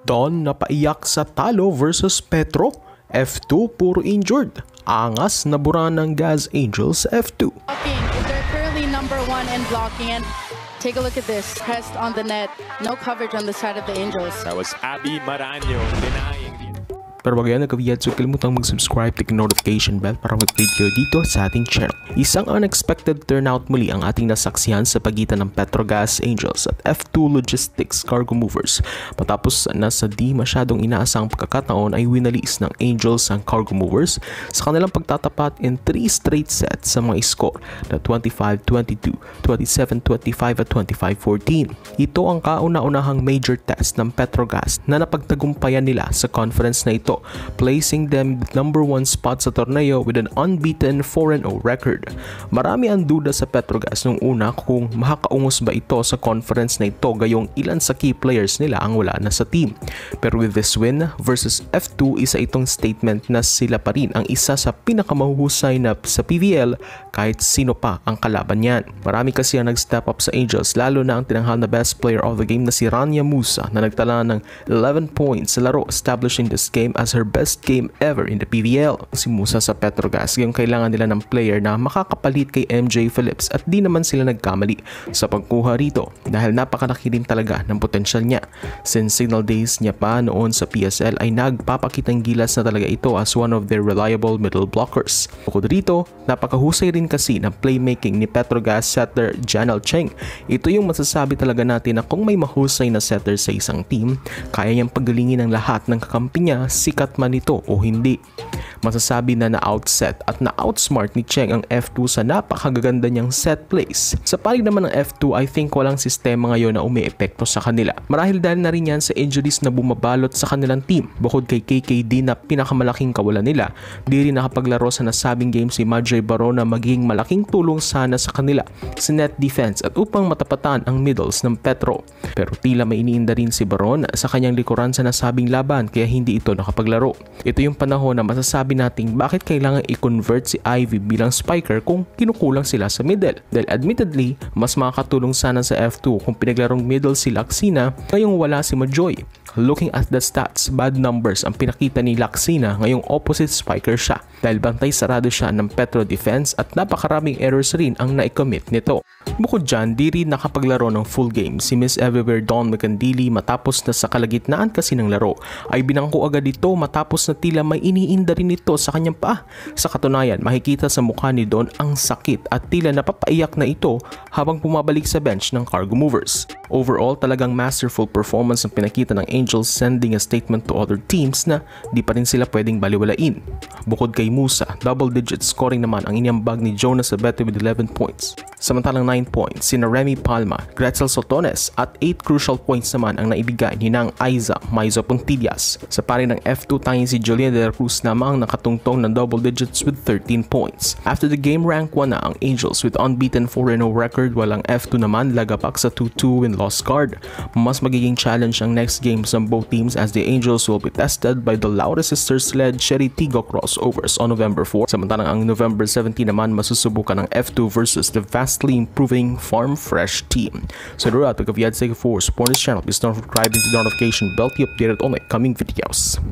Don napaiyak sa talo versus Petro. F2 puro injured. Angas na bura ng Gaz Angels F2. They're currently number 1 in blocking, and take a look at this. Pressed on the net. No coverage on the side of the Angels. That was Abby Maraño denying the... Pero bago yan, nagka-video, so kalimutang mag-subscribe, click notification bell para mag-update kayo dito sa ating channel. Isang unexpected turnout muli ang ating nasaksihan sa pagitan ng Petrogas Angels at F2 Logistics Cargo Movers. Matapos na sa di masyadong inaasang pagkakataon ay winalis ng Angels ang Cargo Movers sa kanilang pagtatapat in 3 straight sets sa mga score na 25-22, 27-25 at 25-14. Ito ang kauna-unahang major test ng Petrogas na napagtagumpayan nila sa conference na ito, placing them number 1 spot sa torneo with an unbeaten 4-0 record. Marami ang duda sa Petrogas nung una kung makakaungos ba ito sa conference na ito gayong ilan sa key players nila ang wala na sa team. Pero with this win versus F2, isa itong statement na sila pa rin ang isa sa pinakamahuhusay na sa PVL kahit sino pa ang kalaban niyan. Marami kasi ang nag-step up sa Angels, lalo na ang tinanghal na best player of the game na si Rania Musa na nagtala ng 11 points sa laro, establishing this game as her best game ever in the PVL. Si Musa sa Petrogas, yung kailangan nila ng player na makakapalit kay MJ Phillips at di naman sila nagkamali sa pagkuha rito dahil napakalaki din talaga ng potensyal niya. Since signal days niya pa noon sa PSL ay nagpapakitang gilas na talaga ito as one of their reliable middle blockers. Bukod rito, napakahusay rin kasi ng playmaking ni Petrogas setter Janelle Cheng. Ito yung masasabi talaga natin na kung may mahusay na setter sa isang team, kaya niyang pagalingin ang lahat ng kakampi niya, sikat man ito o hindi. Masasabi na na-outset at na-outsmart ni Cheng ang F2 sa napakagaganda niyang set plays. Sa palig naman ng F2, I think walang sistema ngayon na umiepekto sa kanila. Marahil dahil na rin yan sa injuries na bumabalot sa kanilang team. Bukod kay KKD na pinakamalaking kawalan nila, di rin nakapaglaro sa nasabing game si Madre Baron na magiging malaking tulong sana sa kanila sa net defense at upang matapatan ang middles ng Petro. Pero tila may iniinda rin si Baron sa kanyang likuran sa nasabing laban kaya hindi ito nakapaglaro. Ito yung panahon na masasabi nating bakit kailangan i-convert si Ivy bilang spiker kung kinukulang sila sa middle. Dahil admittedly, mas makakatulong sana sa F2 kung pinaglarong middle si Laxina ngayong wala si Majoy. Looking at the stats, bad numbers ang pinakita ni Laxina ngayong opposite spiker siya dahil bantay sarado siya ng Petro defense at napakaraming errors rin ang na-commit nito. Bukod dyan, di rin nakapaglaro ng full game si Miss Everywhere Dawn Macandili matapos na sa kalagitnaan kasi ng laro ay binangko agad ito matapos na tila may iniinda rin ito sa kanyang paa. Sa katunayan, makikita sa mukha ni Dawn ang sakit at tila napapaiyak na ito habang pumabalik sa bench ng Cargo Movers. Overall, talagang masterful performance ang pinakita ng Angels, sending a statement to other teams na di pa rin sila pwedeng baliwalain. Bukod kay Musa, double-digit scoring naman ang iniambag ni Jonas Abete with 11 points. Samantalang 9 points sina Remy Palma, Gretzel Sotones at 8 crucial points naman ang naibigay ni Nang Aiza Maizo Puntillas. Sa parin ng F2, tanging si Julian De La Cruz namang nakatungtong ng double digits with 13 points. After the game, rank 1 na ang Angels with unbeaten 4-0 record, walang F2 naman lagapak sa 2-2 win-loss card. Mas magiging challenge ang next games ng both teams as the Angels will be tested by the Laura Sisters-led Cherry Tigo crossovers on November 4. Samantalang ang November 17 naman masusubukan ng F2 versus the vastly improving Farm Fresh team. So throughout the Kaviad Sega 4, support this channel, please don't subscribe to the notification bell to be updated on my coming videos.